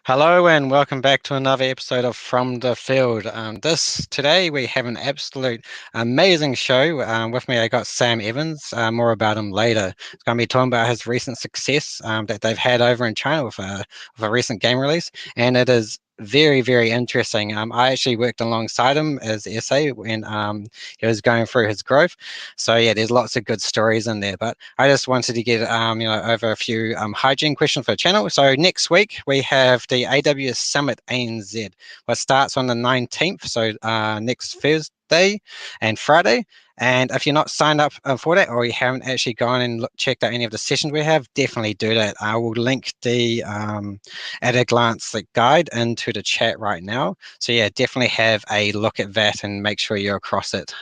Hello and welcome back to another episode of From the Field. Today we have an absolute amazing show. With me, I got Sam Evans. More about him later. It's going to be talking about his recent success that they've had over in China with a recent game release, and it is very interesting. I actually worked alongside him as SA when he was going through his growth. So yeah, there's lots of good stories in there. But I just wanted to get over a few hygiene questions for the channel. So next week we have the AWS Summit ANZ, which starts on the 19th, so next Thursday and Friday. And if you're not signed up for that, or you haven't actually gone and checked out any of the sessions we have, definitely do that. I will link the at a glance guide into the chat right now. So yeah, definitely have a look at that and make sure you're across it.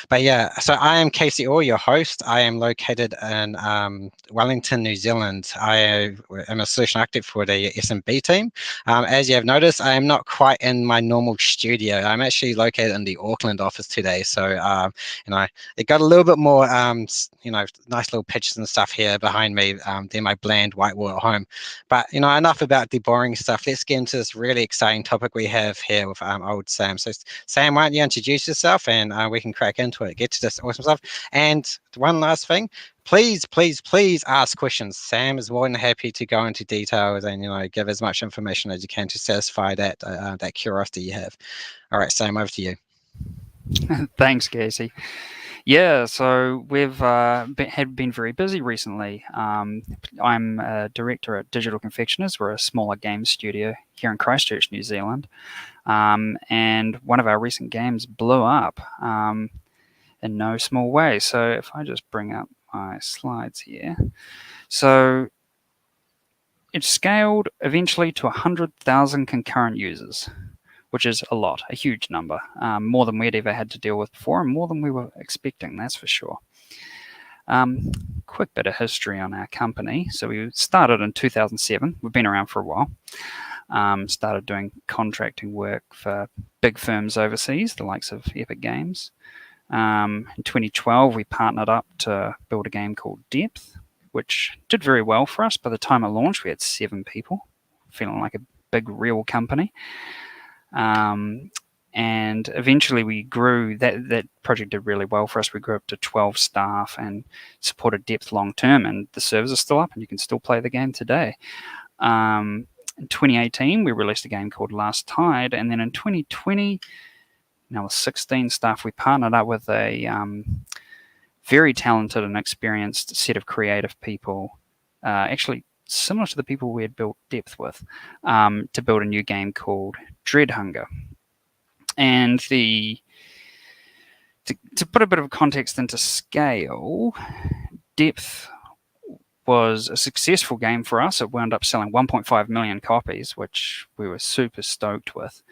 But yeah, so I am Casey Orr, your host. I am located in Wellington, New Zealand. I am a solution architect for the SMB team. As you have noticed, I am not quite in my normal studio. I'm actually located in the Auckland office today. So, it got a little bit more, nice little pictures and stuff here behind me than my bland white wall at home. But, enough about the boring stuff. Let's get into this really exciting topic we have here with old Sam. So, Sam, why don't you introduce yourself and we can crack into it, get to this awesome stuff. And one last thing, please ask questions. Sam is more than happy to go into details and give as much information as you can to satisfy that curiosity you have. All right, Sam, over to you. Thanks, Casey. Yeah, so we've been very busy recently. I'm a director at Digital Confectioners. We're a smaller game studio here in Christchurch, New Zealand. And one of our recent games blew up in no small way. So if I just bring up my slides here. So it scaled eventually to 100,000 concurrent users, which is a lot, a huge number, more than we'd ever had to deal with before and more than we were expecting, that's for sure. Quick bit of history on our company. So we started in 2007. We've been around for a while. Started doing contracting work for big firms overseas, the likes of Epic Games. In 2012, we partnered up to build a game called Depth, which did very well for us. By the time it launched, we had 7 people, feeling like a big, real company. And eventually we grew. That project did really well for us. We grew up to 12 staff and supported Depth long term, and the servers are still up and you can still play the game today. In 2018 we released a game called Last Tide, and then in 2020, now with 16 staff, we partnered up with a very talented and experienced set of creative people, actually similar to the people we had built Depth with, to build a new game called Dread Hunger. And to put a bit of context into scale, Depth was a successful game for us. It wound up selling 1.5 million copies, which we were super stoked with.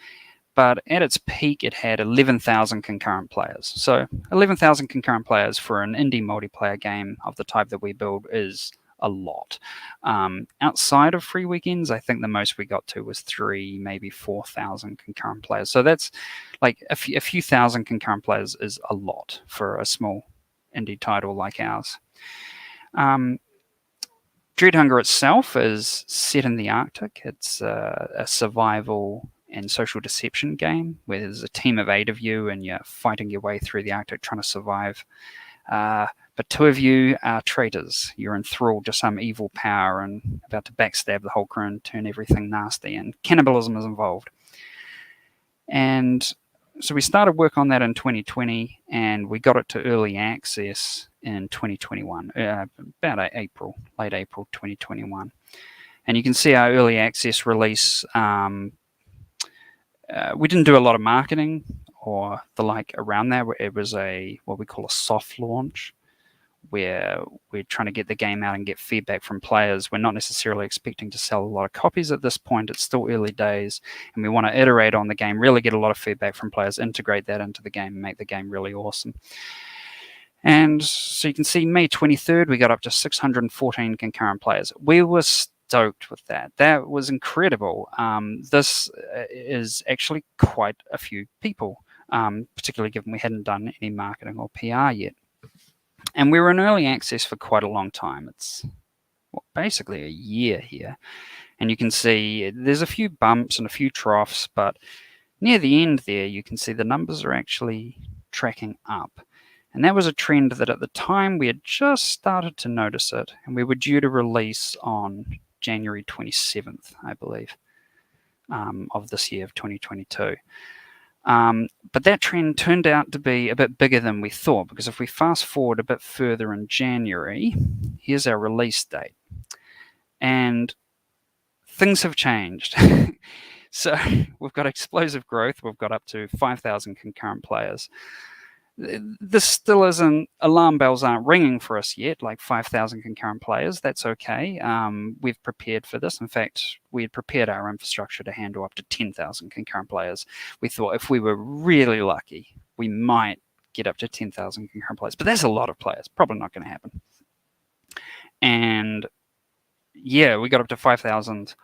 But at its peak, it had 11,000 concurrent players. So 11,000 concurrent players for an indie multiplayer game of the type that we build is a lot. Outside of free weekends, I think the most we got to was 3, maybe 4,000 concurrent players. So that's like a few thousand concurrent players is a lot for a small indie title like ours. Dread Hunger itself is set in the Arctic. It's a survival and social deception game where there's a team of 8 of you and you're fighting your way through the Arctic trying to survive. But 2 of you are traitors. You're enthralled to some evil power and about to backstab the whole crew and turn everything nasty, and cannibalism is involved. And so we started work on that in 2020, and we got it to early access in 2021, about late April 2021. And you can see our early access release. We didn't do a lot of marketing or the like around that. It was what we call a soft launch, where we're trying to get the game out and get feedback from players. We're not necessarily expecting to sell a lot of copies at this point. It's still early days, and we want to iterate on the game, really get a lot of feedback from players, integrate that into the game, and make the game really awesome. And so you can see May 23rd, we got up to 614 concurrent players. We were stoked with that. That was incredible. This is actually quite a few people, particularly given we hadn't done any marketing or PR yet. And we were in early access for quite a long time. It's basically a year here. And you can see there's a few bumps and a few troughs, but near the end there, you can see the numbers are actually tracking up. And that was a trend that at the time we had just started to notice it, and we were due to release on January 27th, I believe, of this year of 2022. But that trend turned out to be a bit bigger than we thought, because if we fast forward a bit further in January, here's our release date. And things have changed. So we've got explosive growth. We've got up to 5,000 concurrent players. This still isn't, alarm bells aren't ringing for us yet, like 5,000 concurrent players. That's okay. We've prepared for this. In fact, we had prepared our infrastructure to handle up to 10,000 concurrent players. We thought if we were really lucky, we might get up to 10,000 concurrent players. But that's a lot of players. Probably not going to happen. And yeah, we got up to 5,000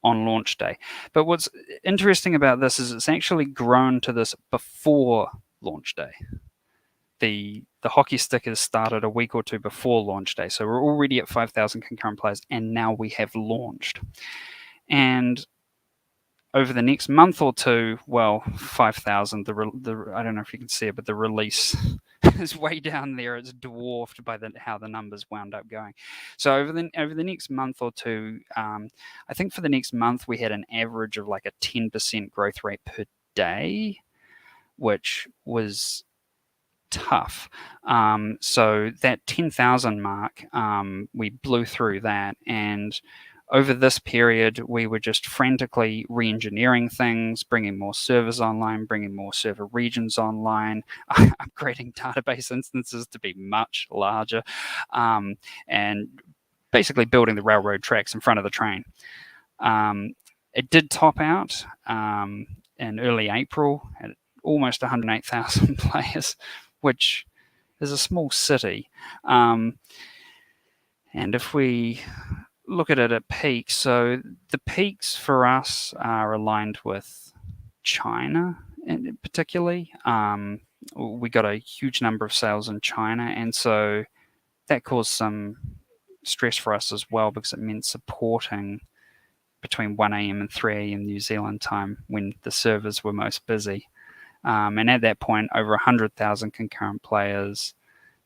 on launch day. But what's interesting about this is it's actually grown to this before launch day. The hockey stick has started a week or two before launch day. So we're already at 5,000 concurrent players, and now we have launched. And over the next month or two, well, 5,000, I don't know if you can see it, but the release is way down there. It's dwarfed by how the numbers wound up going. So over the next month or two, I think for the next month we had an average of like a 10% growth rate per day, which was tough. So that 10,000 mark, we blew through that, and over this period, we were just frantically re-engineering things, bringing more servers online, bringing more server regions online, upgrading database instances to be much larger, and basically building the railroad tracks in front of the train. It did top out in early April at almost 108,000 players, which is a small city. And if we look at it at peaks, so the peaks for us are aligned with China, particularly. We got a huge number of sales in China, and so that caused some stress for us as well, because it meant supporting between 1 a.m. and 3 a.m. New Zealand time when the servers were most busy. And at that point, over 100,000 concurrent players,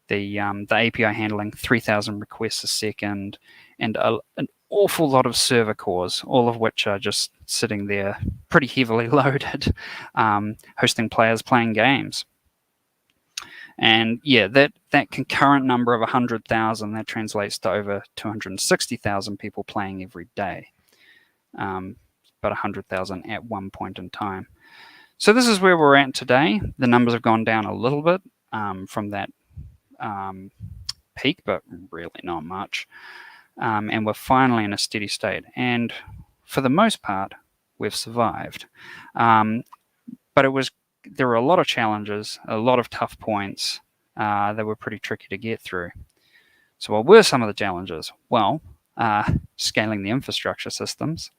the API handling 3,000 requests a second, and an awful lot of server cores, all of which are just sitting there pretty heavily loaded, hosting players playing games. And yeah, that concurrent number of 100,000, that translates to over 260,000 people playing every day. About 100,000 at one point in time. So this is where we're at today. The numbers have gone down a little bit from that peak, but really not much. And we're finally in a steady state. And for the most part, we've survived. But there were a lot of challenges, a lot of tough points that were pretty tricky to get through. So what were some of the challenges? Well, scaling the infrastructure systems.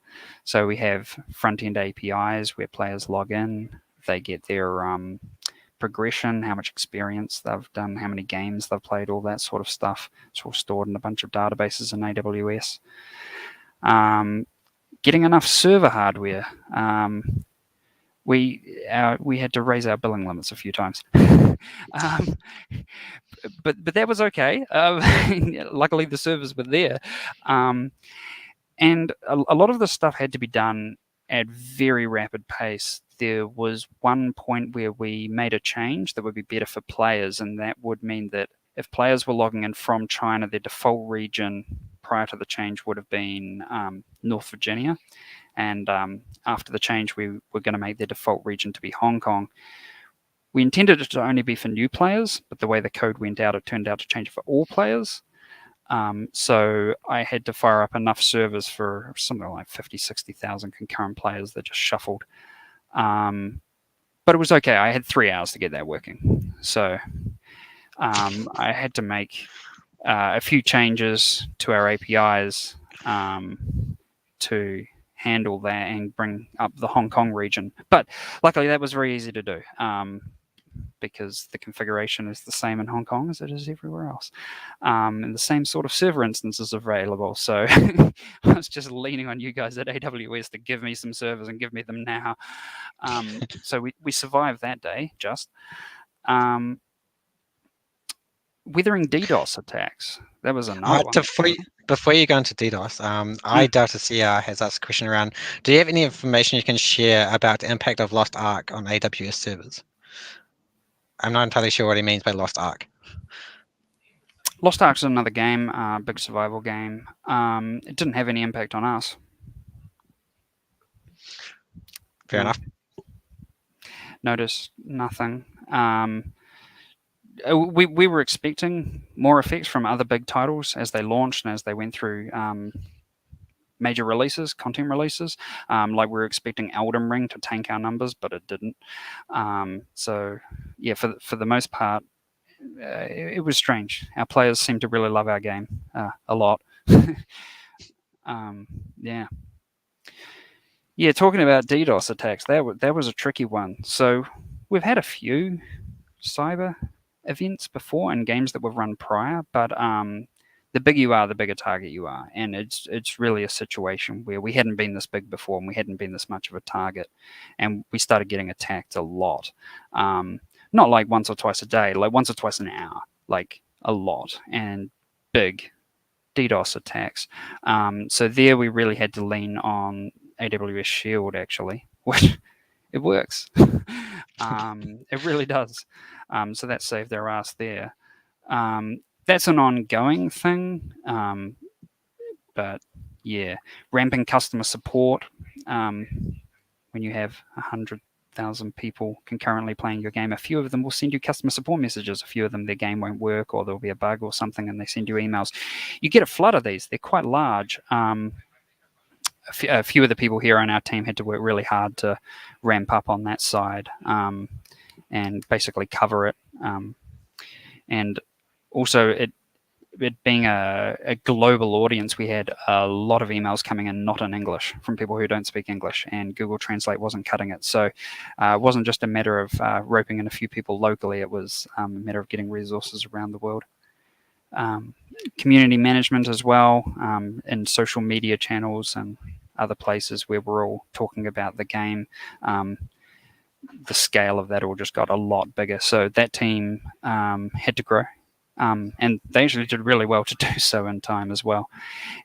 So we have front-end APIs where players log in, they get their progression, how much experience they've done, how many games they've played, all that sort of stuff. It's all stored in a bunch of databases in AWS. Getting enough server hardware. We had to raise our billing limits a few times. But that was okay. Luckily, the servers were there. And a lot of the stuff had to be done at very rapid pace. There was one point where we made a change that would be better for players, and that would mean that if players were logging in from China, their default region prior to the change would have been North Virginia. And after the change, we were going to make their default region to be Hong Kong. We intended it to only be for new players, but the way the code went out, it turned out to change for all players. So I had to fire up enough servers for something like 50, 60,000 concurrent players that just shuffled. But it was okay. I had 3 hours to get that working. So I had to make a few changes to our APIs to handle that and bring up the Hong Kong region. But luckily, that was very easy to do because the configuration is the same in Hong Kong as it is everywhere else. And the same sort of server instances available. So I was just leaning on you guys at AWS to give me some servers and give me them now. So we survived that day, just. Um, Weathering DDoS attacks. That was another one. Before you go into DDoS, Mm. iDataCR has asked a question around, do you have any information you can share about the impact of Lost Ark on AWS servers? I'm not entirely sure what he means by Lost Ark. Lost Ark's another game, big survival game. It didn't have any impact on us. Fair No, enough. noticed nothing. We were expecting more effects from other big titles as they launched and as they went through major releases, content releases. Like we were expecting Elden Ring to tank our numbers, but it didn't. So yeah, for the most part, it was strange. Our players seemed to really love our game a lot. Yeah. Yeah, talking about DDoS attacks, that was a tricky one. So we've had a few cyber events before in games that we've run prior, but the bigger you are, the bigger target you are, and it's really a situation where we hadn't been this big before and we hadn't been this much of a target, and we started getting attacked a lot. Not like once or twice a day, like once or twice an hour, like a lot, and big DDoS attacks. So there we really had to lean on AWS Shield actually, which it works. It really does. So that saved their ass there. That's an ongoing thing, but yeah, ramping customer support when you have 100,000 people concurrently playing your game. A few of them will send you customer support messages. A few of them, their game won't work or there'll be a bug or something, and they send you emails. You get a flood of these. They're quite large. A few of the people here on our team had to work really hard to ramp up on that side and basically cover it. And also, it being a global audience, we had a lot of emails coming in not in English from people who don't speak English, and Google Translate wasn't cutting it. So it wasn't just a matter of roping in a few people locally, it was a matter of getting resources around the world. Community management as well, in social media channels and other places where we're all talking about the game. The scale of that all just got a lot bigger. So that team had to grow. And they actually did really well to do so in time as well.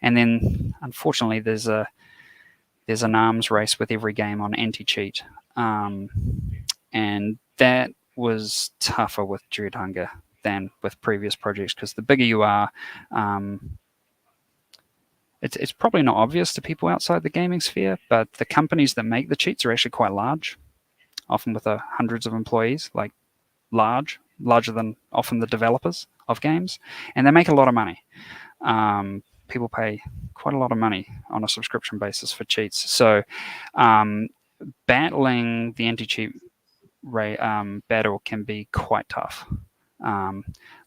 And then, unfortunately, there's an arms race with every game on anti-cheat, and that was tougher with Dread Hunger than with previous projects because the bigger you are, it's probably not obvious to people outside the gaming sphere, but the companies that make the cheats are actually quite large, often with hundreds of employees, like larger than often the developers of games, and they make a lot of money. People pay quite a lot of money on a subscription basis for cheats. So battling the anti-cheat battle can be quite tough.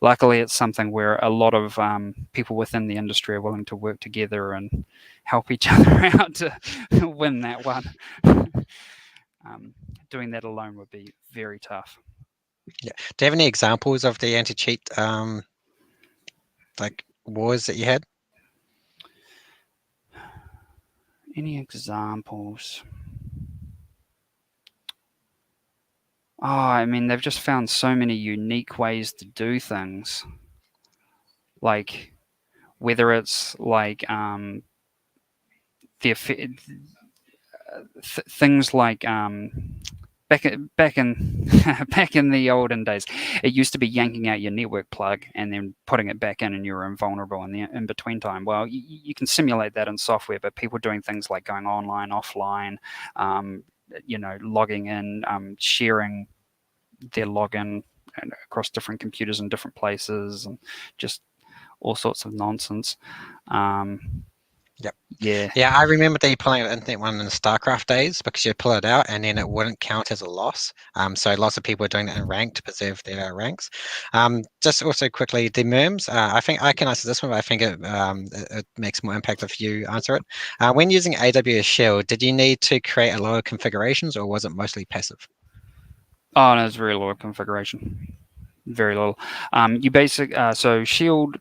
Luckily, it's something where a lot of people within the industry are willing to work together and help each other out to win that one. Doing that alone would be very tough. Yeah. Do you have any examples of the anti-cheat like wars that you had? Any examples? Oh, I mean, they've just found so many unique ways to do things. Like, whether it's like things like back in back in the olden days, it used to be yanking out your network plug and then putting it back in, and you were invulnerable in the in between time. Well, you can simulate that in software, but people doing things like going online, offline, logging in, sharing their login across different computers in different places, and just all sorts of nonsense. Yep. Yeah. Yeah, I remember they playing an internet one in the StarCraft days because you'd pull it out and then it wouldn't count as a loss. So lots of people are doing that in rank to preserve their ranks. Just also quickly, the MERMs, I think I can answer this one, but I think it makes more impact if you answer it. When using AWS Shield, did you need to create a lot of configurations or was it mostly passive? Oh, no, there's very little configuration. Very little. You basic so shield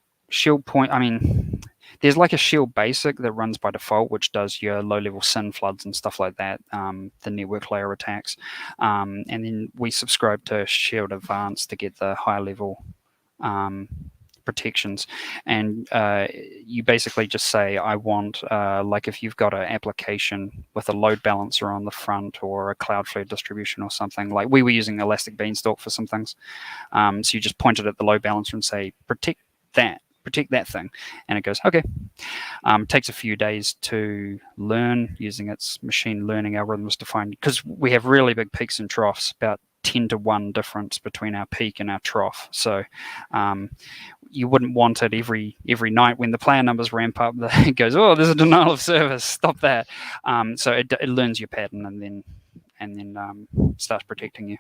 point. I mean, there's like a shield basic that runs by default, which does your low level sin floods and stuff like that. The network layer attacks, and then we subscribe to shield advanced to get the high level um, protections. And you basically just say, I want, like if you've got an application with a load balancer on the front or a Cloudflare distribution or something, like we were using Elastic Beanstalk for some things. So you just point it at the load balancer and say, protect that thing. And it goes, okay. It takes a few days to learn using its machine learning algorithms to find, because we have really big peaks and troughs, about 10 to 1 difference between our peak and our trough. So um, you wouldn't want it every night when the player numbers ramp up. It goes, oh, there's a denial of service. Stop that. So it learns your pattern and then starts protecting you.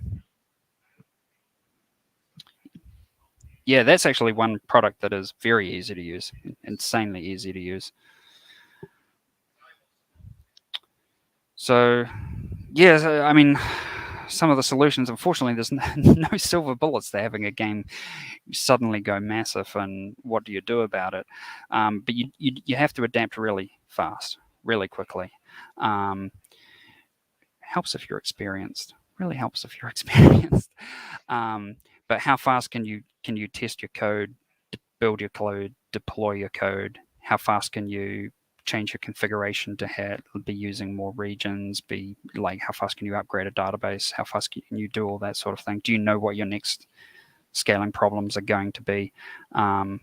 Yeah, that's actually one product that is very easy to use, insanely easy to use. So, yeah, I mean, some of the solutions, unfortunately, there's no silver bullets to having a game suddenly go massive, and what do you do about it? But you have to adapt really fast, really quickly. Um, helps if you're experienced. Really helps if you're experienced. Um, but how fast can you test your code, build your code, deploy your code? How fast can you change your configuration to be using more regions? Be like, how fast can you upgrade a database? How fast can you do all that sort of thing? Do you know what your next scaling problems are going to be? Um,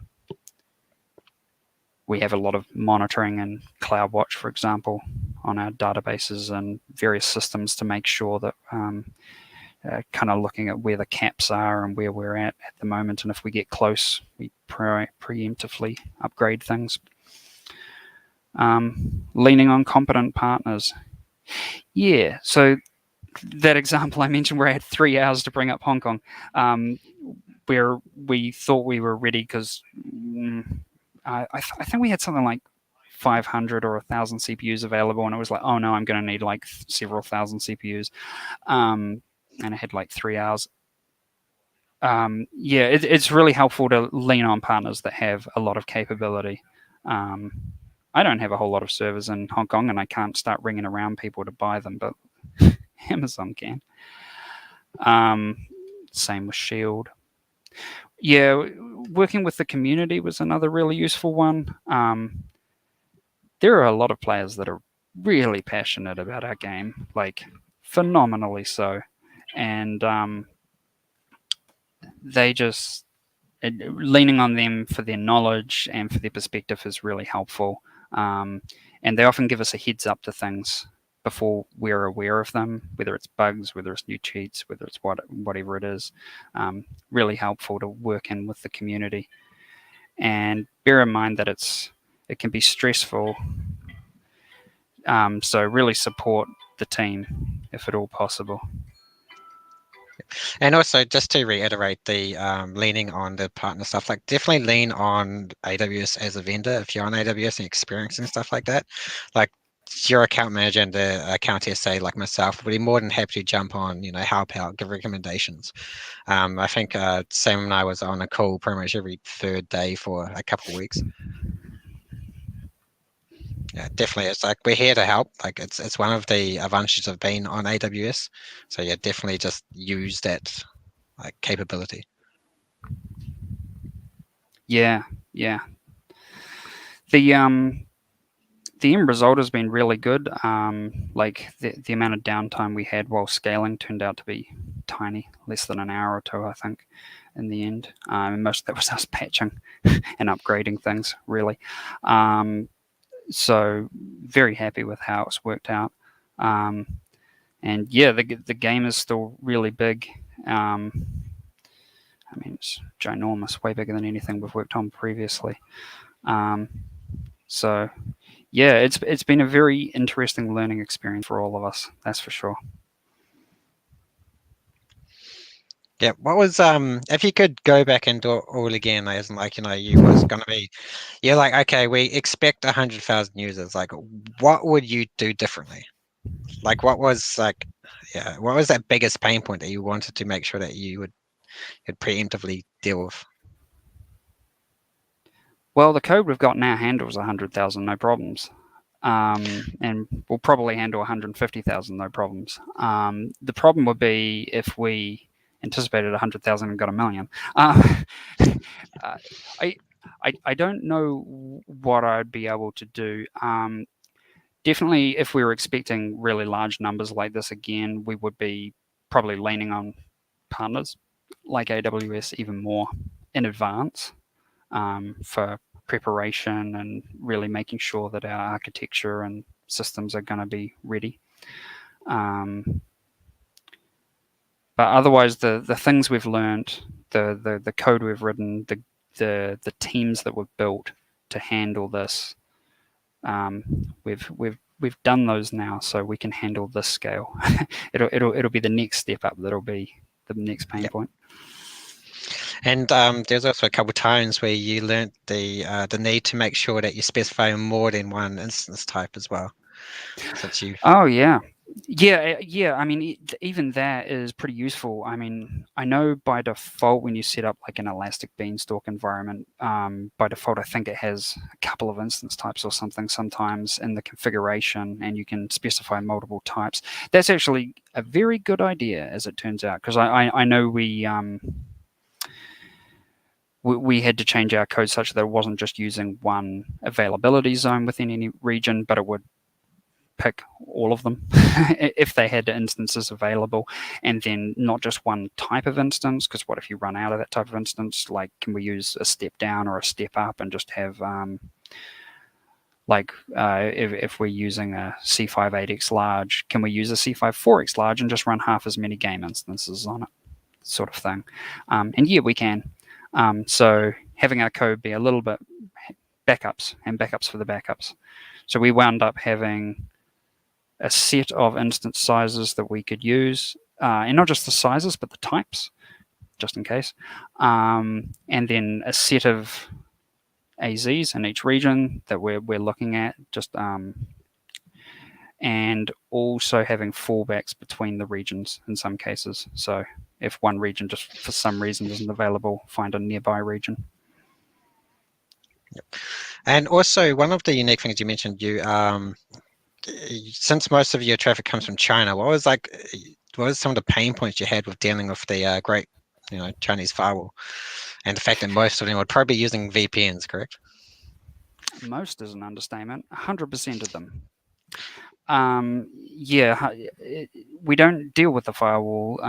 we have a lot of monitoring and CloudWatch, for example, on our databases and various systems to make sure that kind of looking at where the caps are and where we're at the moment. And if we get close, we preemptively upgrade things. Leaning on competent partners. Yeah, so that example I mentioned where I had 3 hours to bring up Hong Kong, where we thought we were ready because I think we had something like 500 or 1,000 CPUs available, and it was like, oh no, I'm going to need like several thousand CPUs. And I had like 3 hours. Yeah, it's really helpful to lean on partners that have a lot of capability. Um, I don't have a whole lot of servers in Hong Kong, and I can't start ringing around people to buy them, but Amazon can. Same with Shield. Yeah, working with the community was another really useful one. There are a lot of players that are really passionate about our game, like phenomenally so, and they just leaning on them for their knowledge and for their perspective is really helpful. And they often give us a heads up to things before we're aware of them, whether it's bugs, whether it's new cheats, whether it's whatever it is. Really helpful to work in with the community. And bear in mind that it can be stressful. So really support the team if at all possible. And also, just to reiterate the leaning on the partner stuff, like definitely lean on AWS as a vendor if you're on AWS and experiencing stuff like that. Like your account manager and the account SA, like myself, would be more than happy to jump on, help out, give recommendations. I think Sam and I was on a call pretty much every third day for a couple of weeks. Yeah, definitely. It's like we're here to help. Like it's one of the advantages of being on AWS. So yeah, definitely just use that like capability. Yeah, yeah. The end result has been really good. Like the amount of downtime we had while scaling turned out to be tiny, less than an hour or two, I think, in the end. Most of that was us patching and upgrading things, really. So very happy with how it's worked out. And yeah, the game is still really big. I mean, it's ginormous, way bigger than anything we've worked on previously. So yeah, it's been a very interesting learning experience for all of us. That's for sure. Yeah, what was if you could go back and do it all again, as in like you was gonna be, you're like, okay, we expect 100,000 users. Like, what would you do differently? Like, what was like, Yeah. What was that biggest pain point that you wanted to make sure that you would could preemptively deal with? Well, the code we've got now handles 100,000 no problems. And we'll probably handle 150,000 no problems. The problem would be if we anticipated 100,000 and got a million. Uh, I, I don't know what I'd be able to do. Definitely, if we were expecting really large numbers like this again, we would be probably leaning on partners like AWS even more in advance for preparation and really making sure that our architecture and systems are going to be ready. Um, but otherwise, the things we've learned, the code we've written, the teams that we've built to handle this, um, we've done those now, so we can handle this scale. It'll be the next step up. That'll be the next pain Yeah. point. And there's also a couple times where you learnt the need to make sure that you specify more than one instance type as well, since you. Oh yeah, yeah. I mean, even that is pretty useful. I mean, I know by default when you set up like an Elastic Beanstalk environment, by default I think it has a couple of instance types or something sometimes in the configuration, and you can specify multiple types. That's actually a very good idea, as it turns out, because I know we had to change our code such that it wasn't just using one availability zone within any region, but it would pick all of them if they had instances available, and then not just one type of instance, because what if you run out of that type of instance? Like, can we use a step down or a step up and just have if we're using a C5 8x large, can we use a C5 4x large and just run half as many game instances on it, sort of thing? And yeah, we can. So having our code be a little bit backups and backups for the backups. So we wound up having a set of instance sizes that we could use, and not just the sizes, but the types, just in case. And then a set of AZs in each region that we're looking at, and also having fallbacks between the regions in some cases. So if one region just for some reason isn't available, find a nearby region. And also, one of the unique things you mentioned, since most of your traffic comes from China, what was some of the pain points you had with dealing with the great, Chinese firewall, and the fact that most of them would probably be using VPNs, correct? Most is an understatement. 100% of them. Yeah, we don't deal with the firewall.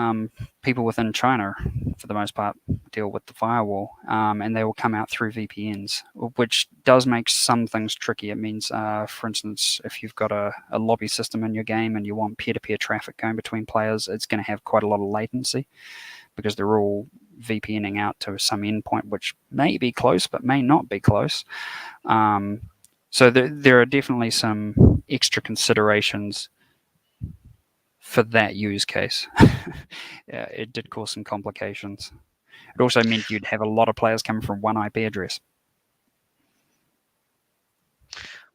People within China, for the most part, deal with the firewall, and they will come out through VPNs, which does make some things tricky. It means, for instance, if you've got a lobby system in your game and you want peer-to-peer traffic going between players, it's going to have quite a lot of latency because they're all VPNing out to some endpoint, which may be close but may not be close. So there are definitely some extra considerations for that use case. Yeah, it did cause some complications. It also meant you'd have a lot of players coming from one IP address.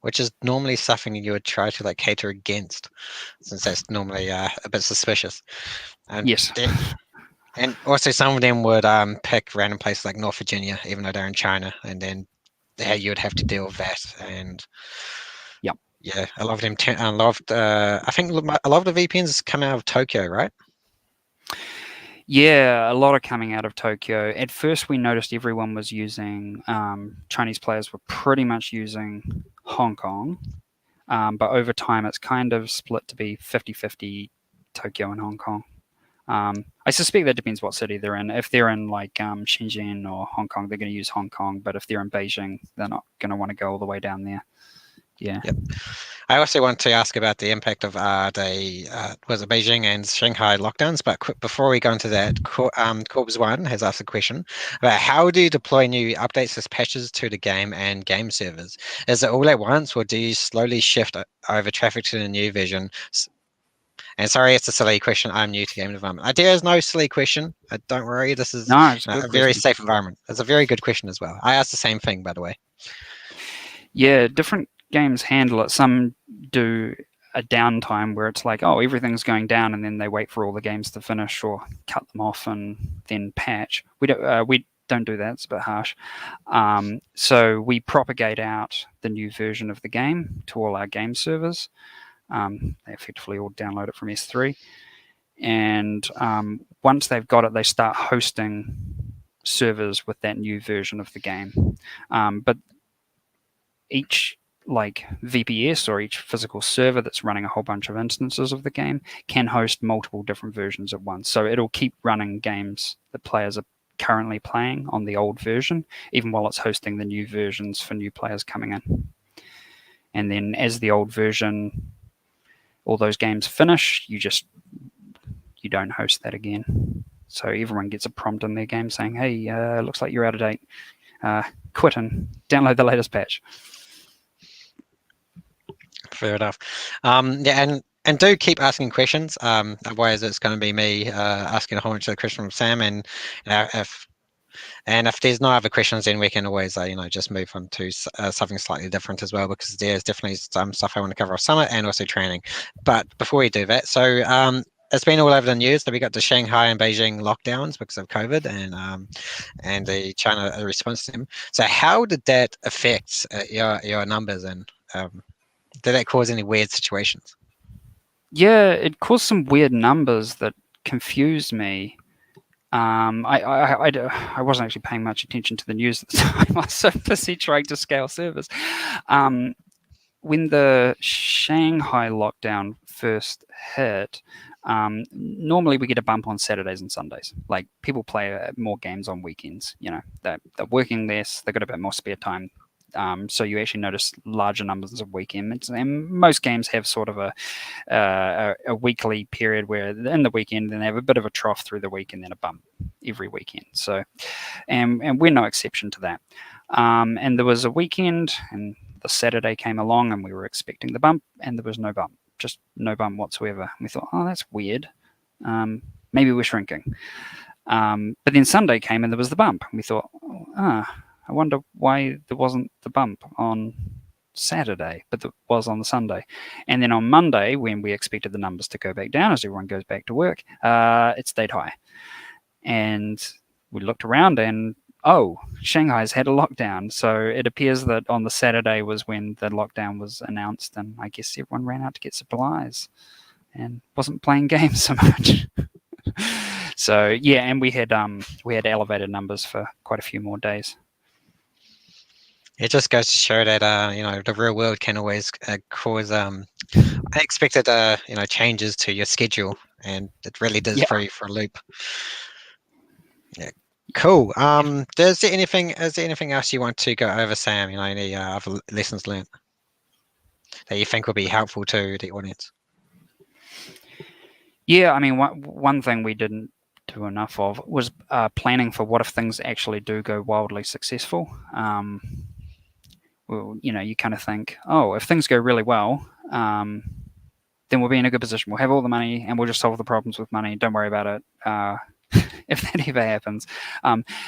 Which is normally something you would try to like cater against, since that's normally a bit suspicious. And Yes. and also some of them would pick random places like North Virginia, even though they're in China, and then you would have to deal with that. And Yep. yeah, a lot of them. A lot of I think a lot of the VPNs come out of Tokyo, right? Yeah, a lot are coming out of Tokyo. At first, we noticed everyone was using, Chinese players were pretty much using Hong Kong. But over time, it's kind of split to be 50-50 Tokyo and Hong Kong. I suspect that depends what city they're in. If they're in like Shenzhen or Hong Kong, they're going to use Hong Kong. But if they're in Beijing, they're not going to want to go all the way down there. Yeah. Yep. I also want to ask about the impact of the was it Beijing and Shanghai lockdowns. But before we go into that, Corbs One has asked a question about how do you deploy new updates as patches to the game and game servers? Is it all at once, or do you slowly shift over traffic to the new version? And sorry, it's a silly question. I'm new to game development. There is no silly question. Don't worry. This is No, it's a good a very question. safe environment. It's a very good question as well. I asked the same thing, by the way. Yeah, different games handle it. Some do a downtime where it's like, oh, everything's going down, and then they wait for all the games to finish or cut them off and then patch. We don't do that. It's a bit harsh. So we propagate out the new version of the game to all our game servers. They effectively all download it from S3, and once they've got it, they start hosting servers with that new version of the game. But each like VPS or each physical server that's running a whole bunch of instances of the game can host multiple different versions at once. So it'll keep running games that players are currently playing on the old version, even while it's hosting the new versions for new players coming in. And then as the old version, all those games finish, you don't host that again. So everyone gets a prompt in their game saying, "Hey, looks like you're out of date. Quit and download the latest patch." Fair enough. Yeah, and do keep asking questions. Otherwise, it's going to be me asking a whole bunch of questions from Sam, and if there's no other questions, then we can always just move on to something slightly different as well, because there's definitely some stuff I want to cover off Summit and also training. But before we do that, so it's been all over the news that we got the Shanghai and Beijing lockdowns because of COVID and the China response to them. So how did that affect your numbers, and did that cause any weird situations? Yeah, it caused some weird numbers that confused me. I wasn't actually paying much attention to the news at the time. I was so busy trying to scale servers. Um, when the Shanghai lockdown first hit, normally we get a bump on Saturdays and Sundays. Like people play more games on weekends. You know, they're working less, they've got a bit more spare time. So you actually notice larger numbers of weekends, and most games have sort of a weekly period where in the weekend then they have a bit of a trough through the week and then a bump every weekend. So, and we're no exception to that. And there was a weekend, and the Saturday came along, and we were expecting the bump, and there was no bump, just no bump whatsoever. And we thought, oh, that's weird. Maybe we're shrinking. But then Sunday came, and there was the bump, and we thought, I wonder why there wasn't the bump on Saturday, but it was on the Sunday. And then on Monday, when we expected the numbers to go back down as everyone goes back to work, it stayed high. And we looked around and, oh, Shanghai's had a lockdown. So it appears that on the Saturday was when the lockdown was announced, and I guess everyone ran out to get supplies and wasn't playing games so much. So yeah, and we had elevated numbers for quite a few more days. It just goes to show that the real world can always cause unexpected changes to your schedule, and it really does Yeah. throw you for a loop. Yeah, cool. Is there anything else you want to go over, Sam? Any other lessons learned that you think will be helpful to the audience? Yeah, I mean, one thing we didn't do enough of was planning for what if things actually do go wildly successful. Well, you kind of think, oh, if things go really well, then we'll be in a good position. We'll have all the money, and we'll just solve the problems with money. Don't worry about it. If that ever happens,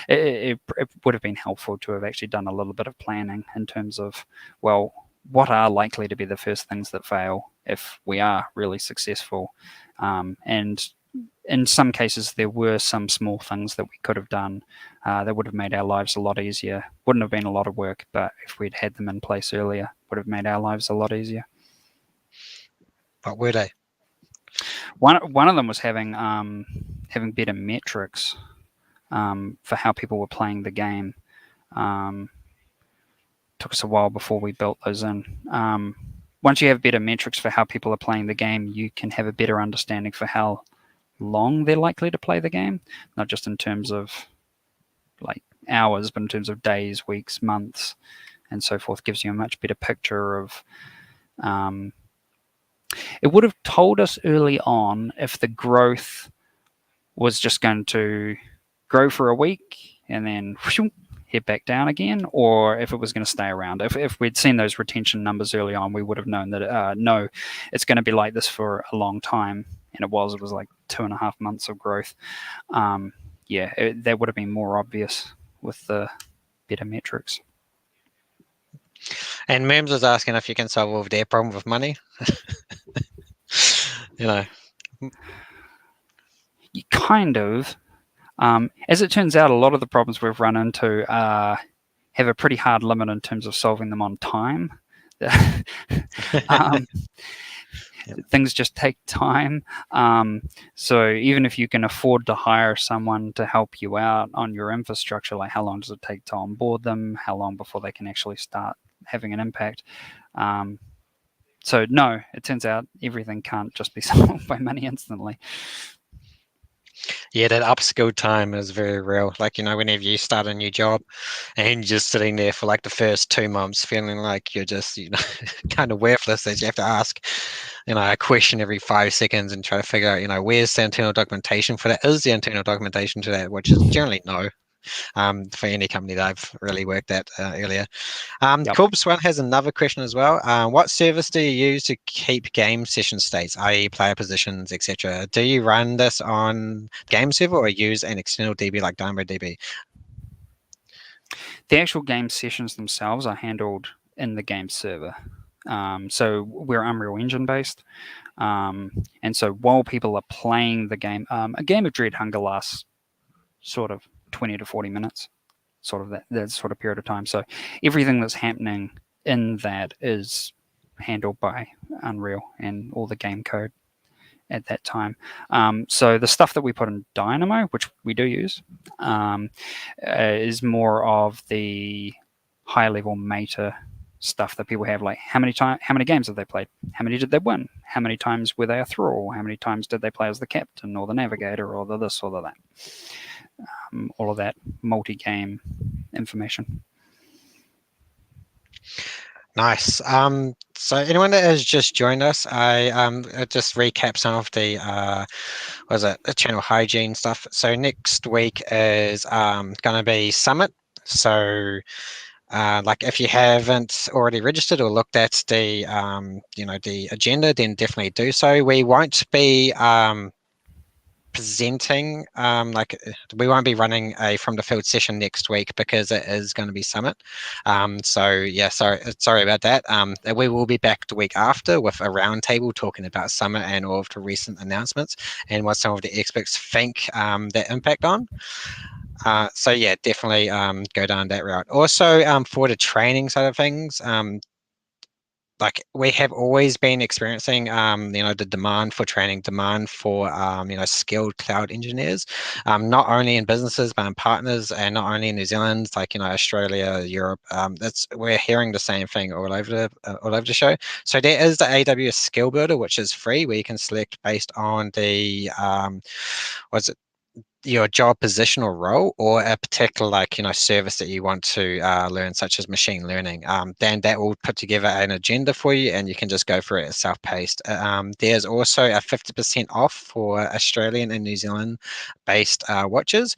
it would have been helpful to have actually done a little bit of planning in terms of, well, what are likely to be the first things that fail if we are really successful, and in some cases there were some small things that we could have done that would have made our lives a lot easier. Wouldn't have been a lot of work, but if we'd had them in place earlier, would have made our lives a lot easier. What were they? One of them was having better metrics for how people were playing the game. Took us a while before we built those in. Once you have better metrics for how people are playing the game, you can have a better understanding for how long they're likely to play the game, not just in terms of like hours, but in terms of days, weeks, months, and so forth. Gives you a much better picture of. It would have told us early on if the growth was just going to grow for a week and then whoosh, head back down again, or if it was going to stay around. If we'd seen those retention numbers early on, we would have known that no, it's going to be like this for a long time. And it was like 2.5 months of growth. That would have been more obvious with the better metrics. And Mims is asking if you can solve all of their problem with money. You know, You kind of. As it turns out, a lot of the problems we've run into have a pretty hard limit in terms of solving them on time. um, yep. things just take time. So even if you can afford to hire someone to help you out on your infrastructure, like how long does it take to onboard them? How long before they can actually start having an impact? Um, so no, it turns out everything can't just be solved by money instantly. Yeah, that upskill time is very real. Like, whenever you start a new job and you're just sitting there for like the first 2 months feeling like you're just, kind of worthless, that you have to ask, a question every 5 seconds and try to figure out, where's the internal documentation for that? Is the internal documentation to that? Which is generally no, for any company that I've really worked at earlier. Yep. Cool. Swan has another question as well. What service do you use to keep game session states, i.e., player positions, etc.? Do you run this on game server or use an external DB like DynamoDB? The actual game sessions themselves are handled in the game server. So we're Unreal Engine based. And so while people are playing the game, a game of Dread Hunger lasts sort of 20 to 40 minutes, sort of that sort of period of time. So everything that's happening in that is handled by Unreal and all the game code at that time. So the stuff that we put in Dynamo, which we do use, is more of the high level meta stuff that people have, like how many games have they played, how many did they win, how many times were they a thrall, how many times did they play as the captain or the navigator or the this or the that, all of that multi-game information. Nice. So anyone that has just joined us, I just recap some of the was it channel hygiene stuff. So next week is going to be Summit. So like if you haven't already registered or looked at the the agenda, then definitely do so. We won't be presenting we won't be running a from the field session next week because it is going to be Summit. So yeah, sorry about that. We will be back the week after with a roundtable talking about Summit and all of the recent announcements and what some of the experts think that impact on. So yeah, definitely go down that route. Also, for the training side of things, like we have always been experiencing, the demand for training, demand for, skilled cloud engineers, not only in businesses but in partners, and not only in New Zealand, like Australia, Europe. That's we're hearing the same thing all over the show. So there is the AWS Skill Builder, which is free, where you can select based on the what's it your job position or role or a particular service that you want to learn, such as machine learning. Then that will put together an agenda for you and you can just go for it as self-paced. There's also a 50% off for Australian and New Zealand based watches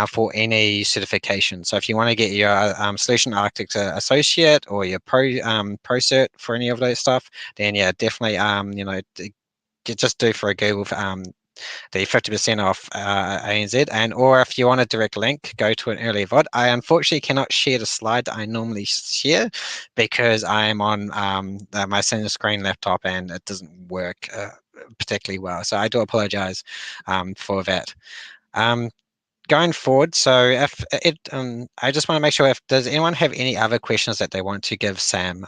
for any certification. So if you want to get your solution architect associate or your pro cert for any of those stuff, then yeah, definitely just do for a Google the 50% off ANZ. And or if you want a direct link, go to an early VOD. I unfortunately cannot share the slide that I normally share because I am on my single screen laptop and it doesn't work particularly well. So I do apologize for that. Going forward, so if I just want to make sure, if does anyone have any other questions that they want to give Sam?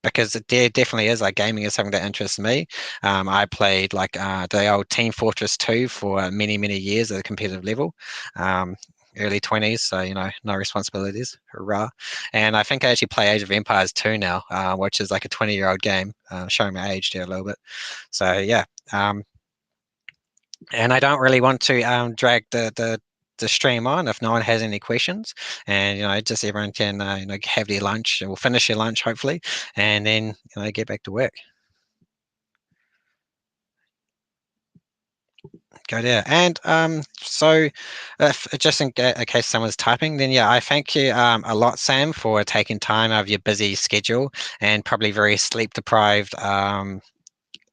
Because there definitely is, like, gaming is something that interests me. I played like the old Team Fortress 2 for many, many years at a competitive level. Um, Early 20s, so no responsibilities. Hurrah. And I think I actually play Age of Empires 2 now, which is like a 20-year-old game, showing my age there a little bit. So yeah. And I don't really want to drag the stream on if no one has any questions, and just everyone can have their lunch or finish their lunch hopefully, and then get back to work. Go there. And so if just in case someone's typing, then yeah, I thank you a lot, Sam, for taking time out of your busy schedule and probably very sleep deprived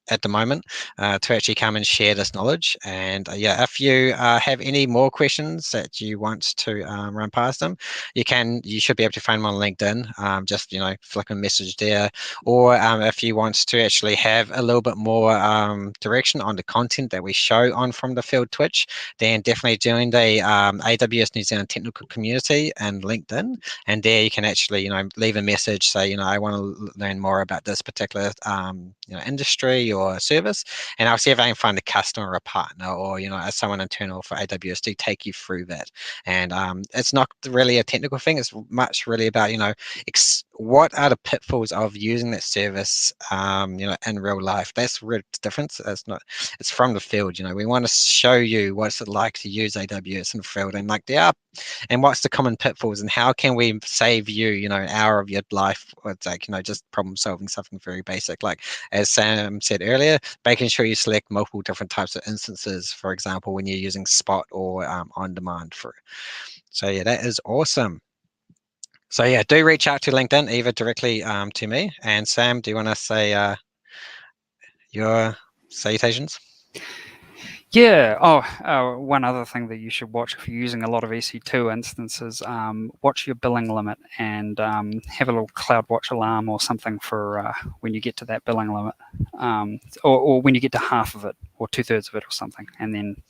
at the moment to actually come and share this knowledge. And yeah, if you have any more questions that you want to run past them, you should be able to find them on LinkedIn. Just flick a message there, or if you want to actually have a little bit more direction on the content that we show on From the Field Twitch, then definitely join the AWS New Zealand technical community and LinkedIn, and there you can actually leave a message, say I want to learn more about this particular industry or service, and I'll see if I can find a customer or a partner, or someone internal for AWS to take you through that. And it's not really a technical thing, it's much really about what are the pitfalls of using that service in real life. That's the real difference. It's from the field. We want to show you what's it like to use AWS in the field, and and what's the common pitfalls, and how can we save you an hour of your life. It's like just problem solving, something very basic, like as Sam said earlier, making sure you select multiple different types of instances, for example, when you're using Spot or on demand for. So yeah, that is awesome. So yeah, do reach out to LinkedIn, either directly to me. And Sam, do you want to say your salutations? Yeah. Oh, one other thing that you should watch if you're using a lot of EC2 instances, watch your billing limit, and have a little CloudWatch alarm or something for when you get to that billing limit, or when you get to half of it or 2/3 of it or something, and then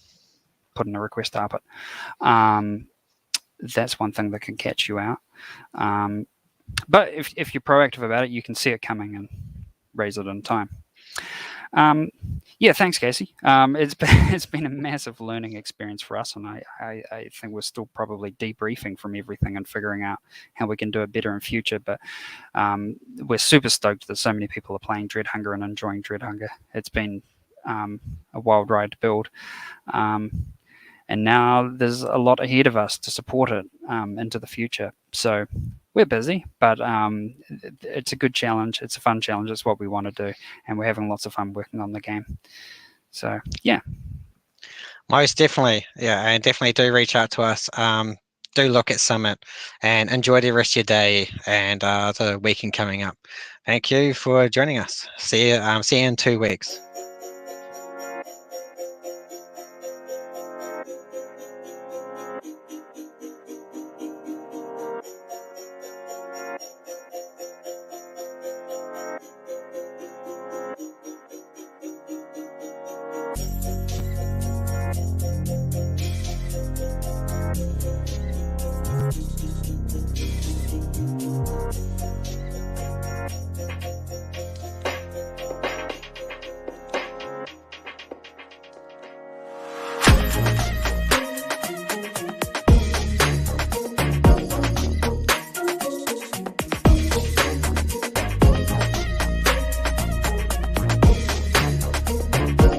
put in a request up it. That's one thing that can catch you out. But if you're proactive about it, you can see it coming and raise it in time. Yeah, thanks, Casey. It's been a massive learning experience for us, and I think we're still probably debriefing from everything and figuring out how we can do it better in future. But we're super stoked that so many people are playing Dread Hunger and enjoying Dread Hunger. It's been a wild ride to build. And now there's a lot ahead of us to support it into the future. So we're busy, but it's a good challenge. It's a fun challenge. It's what we want to do, and we're having lots of fun working on the game. So yeah, most definitely, yeah, and definitely do reach out to us. Do look at Summit and enjoy the rest of your day and the weekend coming up. Thank you for joining us. See you in 2 weeks.